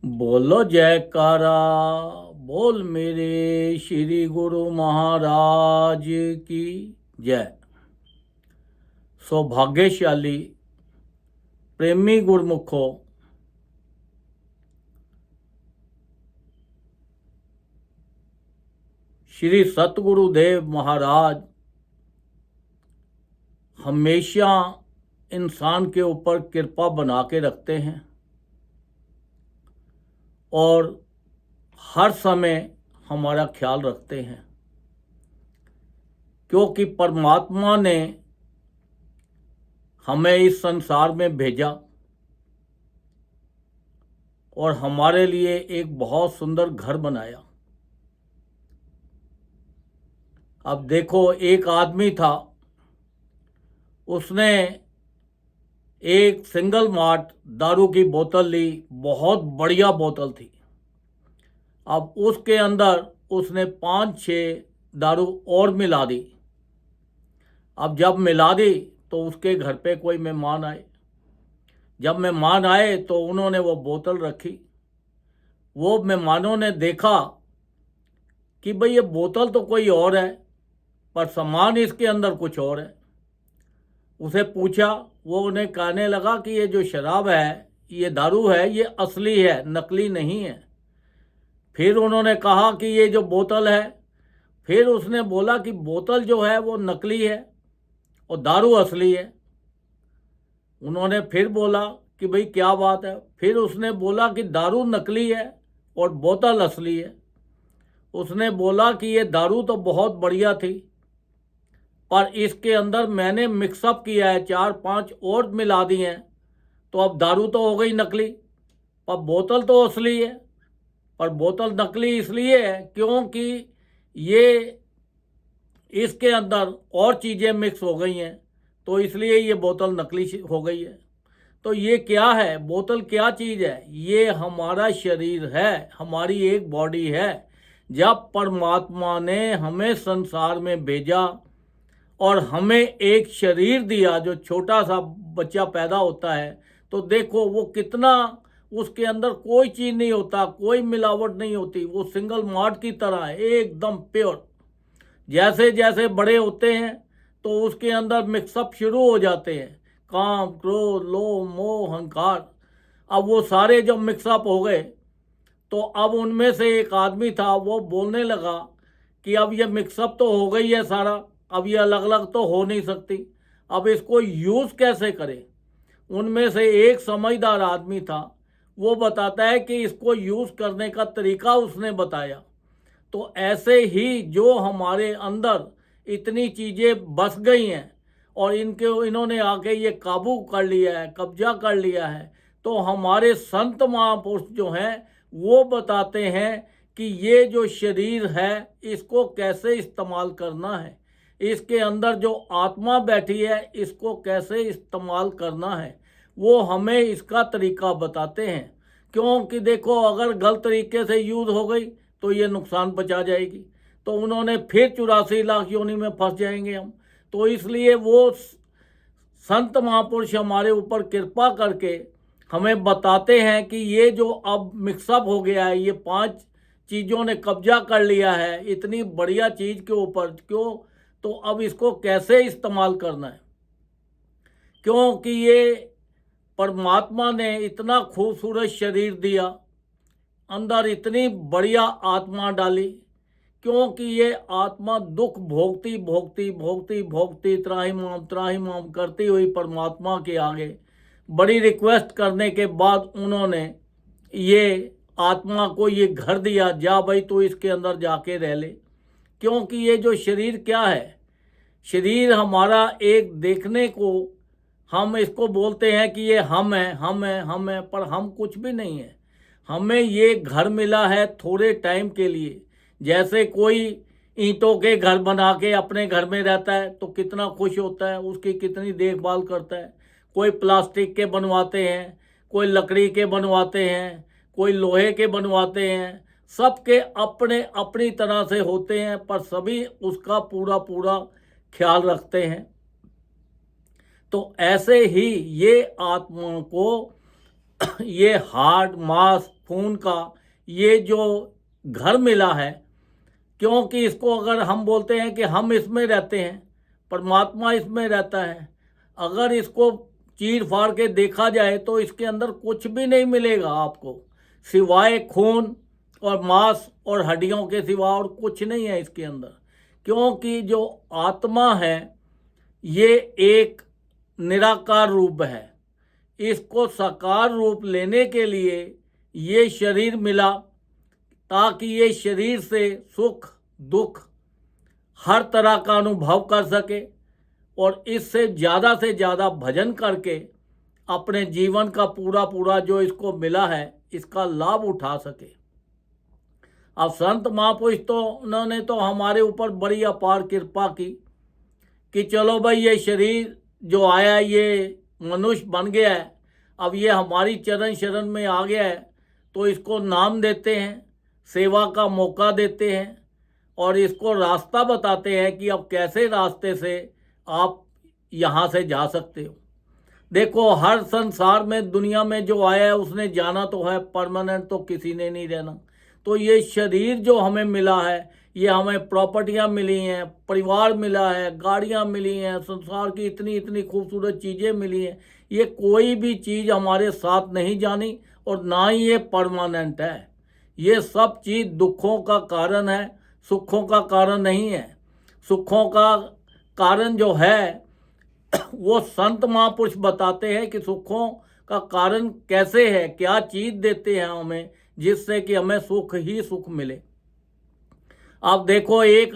बोलो जयकारा। बोल मेरे श्री गुरु महाराज की जय। सौभाग्यशाली प्रेमी गुरमुखो, श्री सतगुरुदेव महाराज हमेशा इंसान के ऊपर कृपा बना के रखते हैं और हर समय हमारा ख्याल रखते हैं, क्योंकि परमात्मा ने हमें इस संसार में भेजा और हमारे लिए एक बहुत सुंदर घर बनाया। अब देखो, एक आदमी था, उसने एक सिंगल मार्ट दारू की बोतल ली, बहुत बढ़िया बोतल थी। अब उसके अंदर उसने 5-6 दारू और मिला दी। अब जब मिला दी तो उसके घर पे कोई मेहमान आए। जब मेहमान आए तो उन्होंने वो बोतल रखी। वो मेहमानों ने देखा कि भाई ये बोतल तो कोई और है, पर सामान इसके अंदर कुछ और है। उसे पूछा, वो उन्हें कहने लगा कि ये जो शराब है, ये दारू है, ये असली है, नकली नहीं है। फिर उन्होंने कहा कि ये जो बोतल है, फिर उसने बोला कि बोतल जो है वो नकली है और दारू असली है। उन्होंने फिर बोला कि भाई क्या बात है। फिर उसने बोला कि दारू नकली है और बोतल असली है। उसने बोला कि ये दारू तो बहुत बढ़िया थी, पर इसके अंदर मैंने मिक्सअप किया है, 4-5 और मिला दी हैं, तो अब दारू तो हो गई नकली, पर बोतल तो असली है। पर बोतल नकली इसलिए है क्योंकि ये इसके अंदर और चीज़ें मिक्स हो गई हैं, तो इसलिए ये बोतल नकली हो गई है। तो ये क्या है, बोतल क्या चीज़ है? ये हमारा शरीर है, हमारी एक बॉडी है। जब परमात्मा ने हमें संसार में भेजा और हमें एक शरीर दिया, जो छोटा सा बच्चा पैदा होता है तो देखो वो कितना, उसके अंदर कोई चीज़ नहीं होता, कोई मिलावट नहीं होती, वो सिंगल मार्ट की तरह है, एकदम प्योर। जैसे जैसे बड़े होते हैं तो उसके अंदर मिक्सअप शुरू हो जाते हैं, काम, क्रोध, लोभ, मोह, अहंकार। अब वो सारे जब मिक्सअप हो गए तो अब उनमें से एक आदमी था, वो बोलने लगा कि अब ये मिक्सअप तो हो गई है सारा, अब ये अलग अलग तो हो नहीं सकती, अब इसको यूज़ कैसे करें। उनमें से एक समझदार आदमी था, वो बताता है कि इसको यूज़ करने का तरीका उसने बताया। तो ऐसे ही जो हमारे अंदर इतनी चीज़ें बस गई हैं और इन्होंने आके ये काबू कर लिया है, कब्जा कर लिया है, तो हमारे संत महापुरुष जो हैं वो बताते हैं कि ये जो शरीर है इसको कैसे इस्तेमाल करना है, इसके अंदर जो आत्मा बैठी है इसको कैसे इस्तेमाल करना है, वो हमें इसका तरीका बताते हैं। क्योंकि देखो, अगर गलत तरीके से यूज़ हो गई तो ये नुकसान पहुंचा जाएगी, तो उन्होंने फिर 84 लाख योनि में फंस जाएंगे हम। तो इसलिए वो संत महापुरुष हमारे ऊपर कृपा करके हमें बताते हैं कि ये जो अब मिक्सअप हो गया है, ये 5 चीज़ों ने कब्जा कर लिया है इतनी बढ़िया चीज़ के ऊपर, क्यों, तो अब इसको कैसे इस्तेमाल करना है। क्योंकि ये परमात्मा ने इतना खूबसूरत शरीर दिया, अंदर इतनी बढ़िया आत्मा डाली, क्योंकि ये आत्मा दुख भोगती भोगती भोगती भोगती त्राहिमाम करती हुई परमात्मा के आगे बड़ी रिक्वेस्ट करने के बाद उन्होंने ये आत्मा को ये घर दिया, जा भाई तू इसके अंदर जाके रह ले। क्योंकि ये जो शरीर क्या है, शरीर हमारा एक देखने को हम इसको बोलते हैं कि ये हम हैं, हम हैं, हम हैं, पर हम कुछ भी नहीं है। हमें ये घर मिला है थोड़े टाइम के लिए। जैसे कोई ईंटों के घर बना के अपने घर में रहता है तो कितना खुश होता है, उसकी कितनी देखभाल करता है। कोई प्लास्टिक के बनवाते हैं, कोई लकड़ी के बनवाते हैं, कोई लोहे के बनवाते हैं, सबके अपने अपनी तरह से होते हैं, पर सभी उसका पूरा पूरा ख्याल रखते हैं। तो ऐसे ही ये आत्मा को ये हार्ट, मांस, खून का ये जो घर मिला है, क्योंकि इसको अगर हम बोलते हैं कि हम इसमें रहते हैं, परमात्मा इसमें रहता है, अगर इसको चीर फाड़ के देखा जाए तो इसके अंदर कुछ भी नहीं मिलेगा आपको, सिवाय खून और मांस और हड्डियों के सिवा और कुछ नहीं है इसके अंदर। क्योंकि जो आत्मा है ये एक निराकार रूप है, इसको साकार रूप लेने के लिए ये शरीर मिला, ताकि ये शरीर से सुख दुख हर तरह का अनुभव कर सके और इससे से ज़्यादा भजन करके अपने जीवन का पूरा पूरा जो इसको मिला है इसका लाभ उठा सके। अब संत महापुरुष तो उन्होंने तो हमारे ऊपर बड़ी अपार कृपा की कि चलो भाई ये शरीर जो आया ये मनुष्य बन गया है, अब ये हमारी चरण शरण में आ गया है, तो इसको नाम देते हैं, सेवा का मौका देते हैं और इसको रास्ता बताते हैं कि अब कैसे रास्ते से आप यहाँ से जा सकते हो। देखो हर संसार में दुनिया में जो आया है उसने जाना तो है, परमानेंट तो किसी ने नहीं रहना। तो ये शरीर जो हमें मिला है, ये हमें प्रॉपर्टियाँ मिली हैं, परिवार मिला है, गाड़ियाँ मिली हैं, संसार की इतनी इतनी खूबसूरत चीज़ें मिली हैं, ये कोई भी चीज़ हमारे साथ नहीं जानी और ना ही ये परमानेंट है। ये सब चीज़ दुखों का कारण है, सुखों का कारण नहीं है। सुखों का कारण जो है वो संत महापुरुष बताते हैं कि सुखों का कारण कैसे है, क्या चीज़ देते हैं हमें जिससे कि हमें सुख ही सुख मिले। अब देखो एक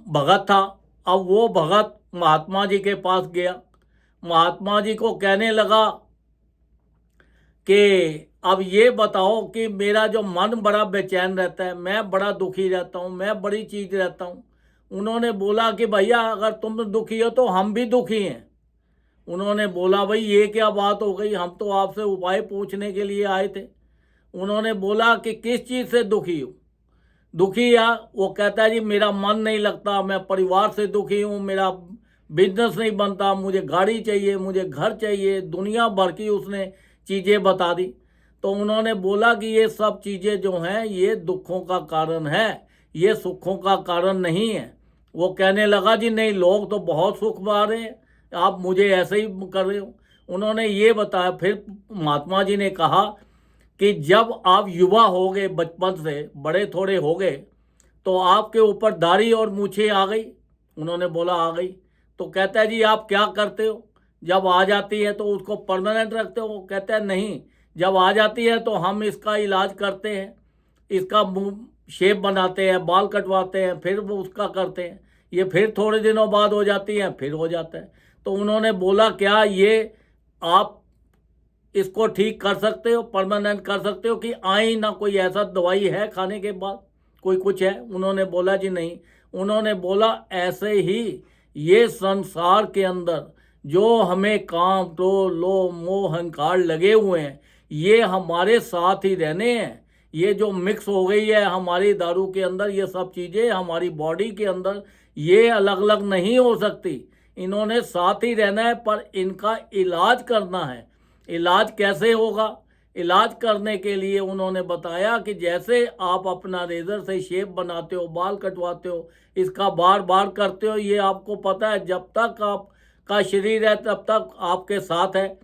भगत था, अब वो भगत महात्मा जी के पास गया, महात्मा जी को कहने लगा कि अब ये बताओ कि मेरा जो मन बड़ा बेचैन रहता है, मैं बड़ा दुखी रहता हूँ, मैं बड़ी चीज़ रहता हूँ। उन्होंने बोला कि भैया अगर तुम दुखी हो तो हम भी दुखी हैं। उन्होंने बोला भाई ये क्या बात हो गई, हम तो आपसे उपाय पूछने के लिए आए थे। उन्होंने बोला कि किस चीज़ से दुखी हो? दुखी या वो कहता है जी मेरा मन नहीं लगता, मैं परिवार से दुखी हूँ, मेरा बिजनेस नहीं बनता, मुझे गाड़ी चाहिए, मुझे घर चाहिए, दुनिया भर की उसने चीज़ें बता दी। तो उन्होंने बोला कि ये सब चीज़ें जो हैं ये दुखों का कारण है, ये सुखों का कारण नहीं है। वो कहने लगा जी नहीं, लोग तो बहुत सुख पा रहे हैं, आप मुझे ऐसे ही कर रहे हो। उन्होंने ये बताया। फिर महात्मा जी ने कहा कि जब आप युवा हो गए, बचपन से बड़े थोड़े हो गए, तो आपके ऊपर दाढ़ी और मूछें आ गई। उन्होंने बोला आ गई। तो कहता है जी आप क्या करते हो? जब आ जाती है तो उसको परमानेंट रखते हो? कहता है नहीं, जब आ जाती है तो हम इसका इलाज करते हैं, इसका मुंह शेप बनाते हैं, बाल कटवाते हैं, फिर वो उसका करते हैं, ये फिर थोड़े दिनों बाद हो जाती है, फिर हो जाता है। तो उन्होंने बोला क्या ये आप इसको ठीक कर सकते हो, परमानेंट कर सकते हो कि आई ना कोई ऐसा दवाई है खाने के बाद कोई कुछ है? उन्होंने बोला जी नहीं। उन्होंने बोला ऐसे ही ये संसार के अंदर जो हमें काम क्रोध लोभ मोह अहंकार लगे हुए हैं, ये हमारे साथ ही रहने हैं। ये जो मिक्स हो गई है हमारी दारू के अंदर, ये सब चीज़ें हमारी बॉडी के अंदर ये अलग अलग नहीं हो सकती, इन्होंने साथ ही रहना है, पर इनका इलाज करना है। इलाज कैसे होगा? इलाज करने के लिए उन्होंने बताया कि जैसे आप अपना रेजर से शेप बनाते हो, बाल कटवाते हो, इसका बार बार करते हो, ये आपको पता है जब तक आपका शरीर है तब तक आपके साथ है,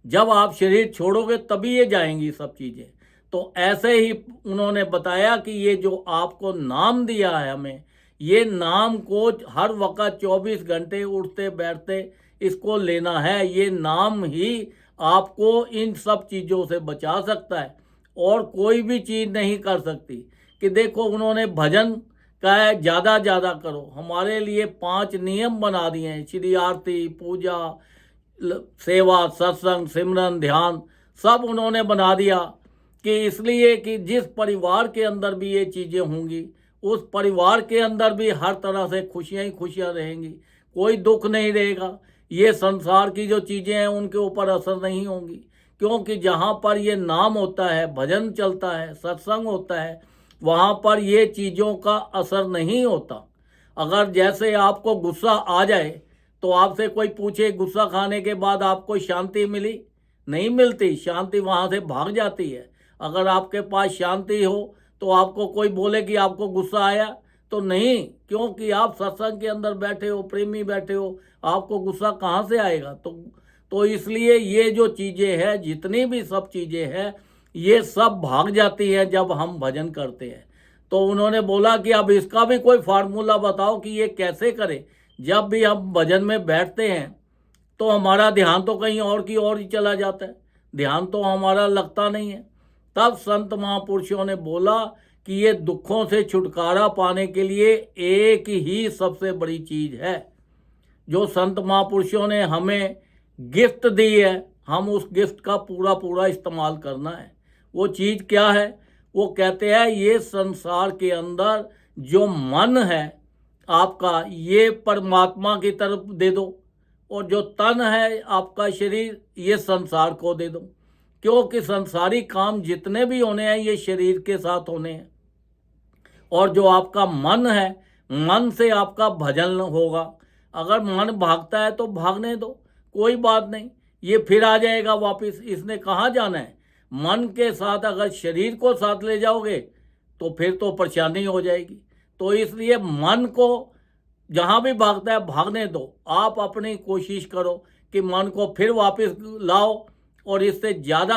जब आप शरीर छोड़ोगे तभी ये जाएंगी सब चीज़ें। तो ऐसे ही उन्होंने बताया कि ये जो आपको नाम दिया है हमें, ये नाम को हर वक्त 24 घंटे उठते बैठते इसको लेना है। ये नाम ही आपको इन सब चीज़ों से बचा सकता है और कोई भी चीज़ नहीं कर सकती। कि देखो उन्होंने भजन का है ज़्यादा ज़्यादा करो, हमारे लिए 5 नियम बना दिए हैं, श्री आरती पूजा सेवा सत्संग सिमरन ध्यान सब उन्होंने बना दिया कि इसलिए कि जिस परिवार के अंदर भी ये चीज़ें होंगी उस परिवार के अंदर भी हर तरह से खुशियाँ ही खुशियाँ रहेंगी, कोई दुख नहीं रहेगा। ये संसार की जो चीज़ें हैं उनके ऊपर असर नहीं होंगी, क्योंकि जहाँ पर ये नाम होता है, भजन चलता है, सत्संग होता है, वहाँ पर ये चीज़ों का असर नहीं होता। अगर जैसे आपको गुस्सा आ जाए तो आपसे कोई पूछे गुस्सा खाने के बाद आपको शांति मिली? नहीं मिलती, शांति वहाँ से भाग जाती है। अगर आपके पास शांति हो तो आपको कोई बोले कि आपको गुस्सा आया तो नहीं, क्योंकि आप सत्संग के अंदर बैठे हो, प्रेमी बैठे हो, आपको गुस्सा कहाँ से आएगा। तो इसलिए ये जो चीज़ें हैं, जितनी भी सब चीज़ें हैं, ये सब भाग जाती हैं जब हम भजन करते हैं। तो उन्होंने बोला कि अब इसका भी कोई फार्मूला बताओ कि ये कैसे करें। जब भी हम भजन में बैठते हैं तो हमारा ध्यान तो कहीं और की ओर ही चला जाता है, ध्यान तो हमारा लगता नहीं है। तब संत महापुरुषों ने बोला कि ये दुखों से छुटकारा पाने के लिए एक ही सबसे बड़ी चीज़ है, जो संत महापुरुषों ने हमें गिफ्ट दी है, हम उस गिफ्ट का पूरा पूरा इस्तेमाल करना है। वो चीज़ क्या है? वो कहते हैं ये संसार के अंदर जो मन है आपका, ये परमात्मा की तरफ दे दो, और जो तन है आपका शरीर, ये संसार को दे दो। क्योंकि संसारी काम जितने भी होने हैं ये शरीर के साथ होने हैं। और जो आपका मन है, मन से आपका भजन होगा। अगर मन भागता है तो भागने दो, कोई बात नहीं, ये फिर आ जाएगा वापस। इसने कहाँ जाना है? मन के साथ अगर शरीर को साथ ले जाओगे तो फिर तो परेशानी हो जाएगी। तो इसलिए मन को जहाँ भी भागता है भागने दो। आप अपनी कोशिश करो कि मन को फिर वापस लाओ और इससे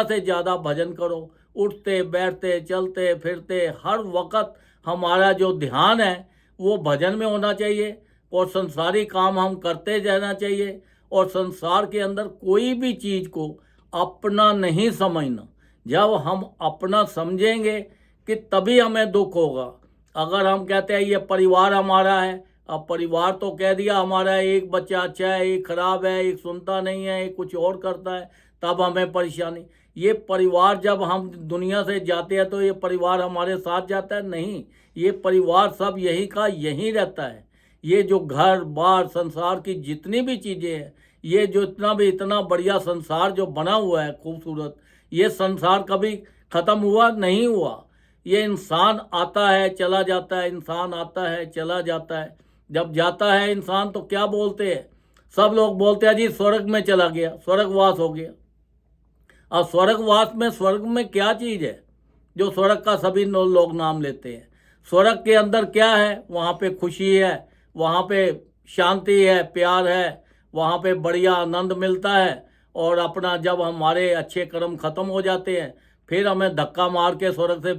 से ज़्यादा भजन करो। उठते बैठते चलते फिरते हर वक्त हमारा जो ध्यान है वो भजन में होना चाहिए, और संसारी काम हम करते जाना चाहिए। और संसार के अंदर कोई भी चीज़ को अपना नहीं समझना। जब हम अपना समझेंगे कि तभी हमें दुख होगा। अगर हम कहते हैं ये परिवार हमारा है, अब परिवार तो कह दिया हमारा है, एक बच्चा अच्छा है, एक खराब है, एक सुनता नहीं है, एक कुछ और करता है, तब हमें परेशानी। ये परिवार जब हम दुनिया से जाते हैं तो ये परिवार हमारे साथ जाता है? नहीं, ये परिवार सब यही का यही रहता है। ये जो घर बार संसार की जितनी भी चीज़ें हैं, ये जो इतना बढ़िया संसार जो बना हुआ है खूबसूरत, ये संसार कभी ख़त्म हुआ नहीं हुआ। ये इंसान आता है चला जाता है, इंसान आता है चला जाता है। जब जाता है इंसान तो क्या बोलते हैं? सब लोग बोलते हैं जी स्वर्ग में चला गया, स्वर्गवास हो गया। अब स्वर्गवास में, स्वर्ग में क्या चीज़ है जो स्वर्ग का सभी लोग नाम लेते हैं? स्वर्ग के अंदर क्या है? वहाँ पे खुशी है, वहाँ पे शांति है, प्यार है, वहाँ पे बढ़िया आनंद मिलता है। और अपना जब हमारे अच्छे कर्म खत्म हो जाते हैं फिर हमें धक्का मार के स्वर्ग से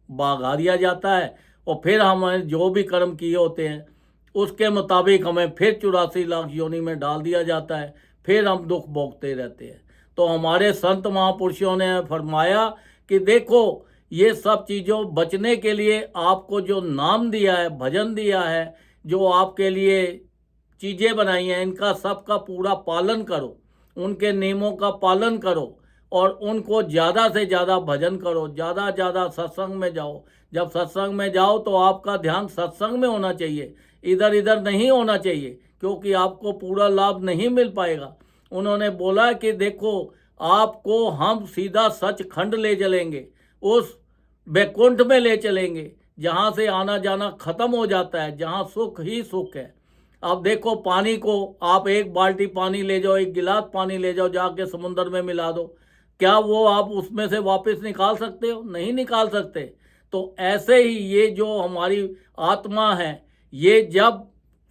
भगा दिया जाता है, और फिर हमें जो भी कर्म किए होते हैं उसके मुताबिक हमें फिर 84 लाख योनि में डाल दिया जाता है, फिर हम दुख भोगते रहते हैं। तो हमारे संत महापुरुषों ने फरमाया कि देखो ये सब चीज़ों बचने के लिए आपको जो नाम दिया है, भजन दिया है, जो आपके लिए चीज़ें बनाई हैं, इनका सबका पूरा पालन करो, उनके नियमों का पालन करो, और उनको ज़्यादा से ज़्यादा भजन करो, ज़्यादा सत्संग में जाओ। जब सत्संग में जाओ तो आपका ध्यान सत्संग में होना चाहिए, इधर इधर नहीं होना चाहिए, क्योंकि आपको पूरा लाभ नहीं मिल पाएगा। उन्होंने बोला कि देखो आपको हम सीधा सचखंड ले चलेंगे, उस बैकुंठ में ले चलेंगे जहाँ से आना जाना खत्म हो जाता है, जहाँ सुख ही सुख है। अब देखो पानी को आप एक बाल्टी पानी ले जाओ, एक गिलास पानी ले जाओ, जाके समुद्र में मिला दो, क्या वो आप उसमें से वापस निकाल सकते हो? नहीं निकाल सकते। तो ऐसे ही ये जो हमारी आत्मा है, ये जब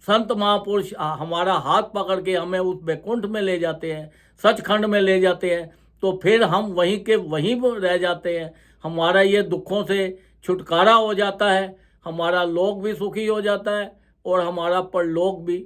संत महापुरुष हमारा हाथ पकड़ के हमें उस बैकुंठ में ले जाते हैं, सचखंड में ले जाते हैं, तो फिर हम वहीं के वहीं रह जाते हैं। हमारा ये दुखों से छुटकारा हो जाता है, हमारा लोक भी सुखी हो जाता है और हमारा परलोक भी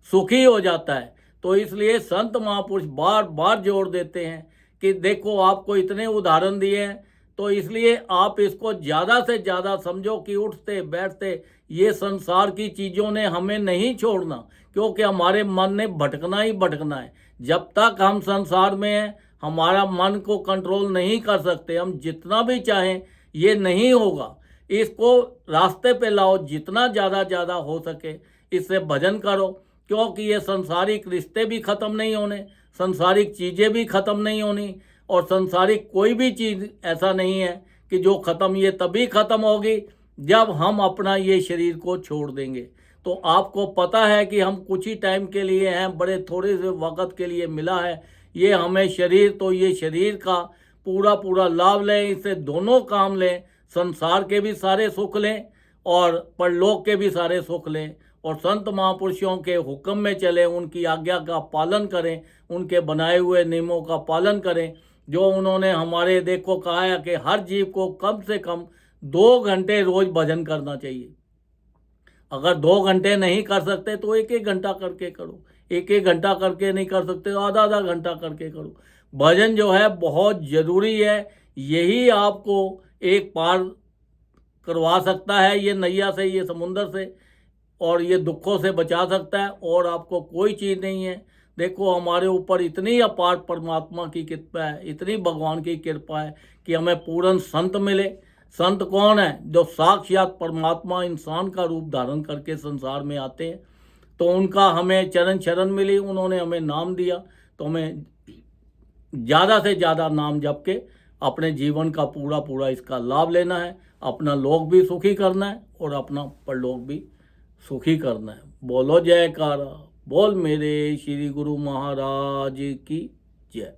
सुखी हो जाता है। तो इसलिए संत महापुरुष बार बार जोर देते हैं कि देखो आपको इतने उदाहरण दिए हैं, तो इसलिए आप इसको ज़्यादा से ज़्यादा समझो कि उठते बैठते ये संसार की चीज़ों ने हमें नहीं छोड़ना, क्योंकि हमारे मन ने भटकना ही भटकना है। जब तक हम संसार में हैं हमारा मन को कंट्रोल नहीं कर सकते, हम जितना भी चाहें ये नहीं होगा। इसको रास्ते पे लाओ, जितना ज़्यादा हो सके इससे भजन करो, क्योंकि ये सांसारिक रिश्ते भी ख़त्म नहीं होने, सांसारिक चीज़ें भी ख़त्म नहीं होनी, और सांसारिक कोई भी चीज़ ऐसा नहीं है कि जो ख़त्म, ये तभी ख़त्म होगी जब हम अपना ये शरीर को छोड़ देंगे। तो आपको पता है कि हम कुछ ही टाइम के लिए हैं, बड़े थोड़े से वक्त के लिए मिला है, ये हमें शरीर, तो ये शरीर का पूरा पूरा लाभ लें, इससे दोनों काम लें, संसार के भी सारे सुख लें और परलोक के भी सारे सुख लें, और संत महापुरुषों के हुक्म में चलें, उनकी आज्ञा का पालन करें, उनके बनाए हुए नियमों का पालन करें। जो उन्होंने हमारे देखो कहा है कि हर जीव को कम से कम 2 घंटे रोज भजन करना चाहिए। अगर 2 घंटे नहीं कर सकते तो 1-1 घंटा करके करो, 1-1 घंटा करके नहीं कर सकते तो आधा-आधा घंटा करके करो। भजन जो है बहुत ज़रूरी है, यही आपको एक पार करवा सकता है ये नैया से, ये समुंदर से, और ये दुखों से बचा सकता है, और आपको कोई चीज़ नहीं है। देखो हमारे ऊपर इतनी अपार परमात्मा की कृपा है, इतनी भगवान की कृपा है कि हमें पूर्ण संत मिले। संत कौन है? जो साक्षात परमात्मा इंसान का रूप धारण करके संसार में आते हैं। तो उनका हमें चरण शरण मिली, उन्होंने हमें नाम दिया, तो हमें ज़्यादा से ज़्यादा नाम जप के अपने जीवन का पूरा पूरा इसका लाभ लेना है, अपना लोक भी सुखी करना है और अपना परलोक भी सुखी करना है। बोलो जयकारा, बोल मेरे श्री गुरु महाराज की जय।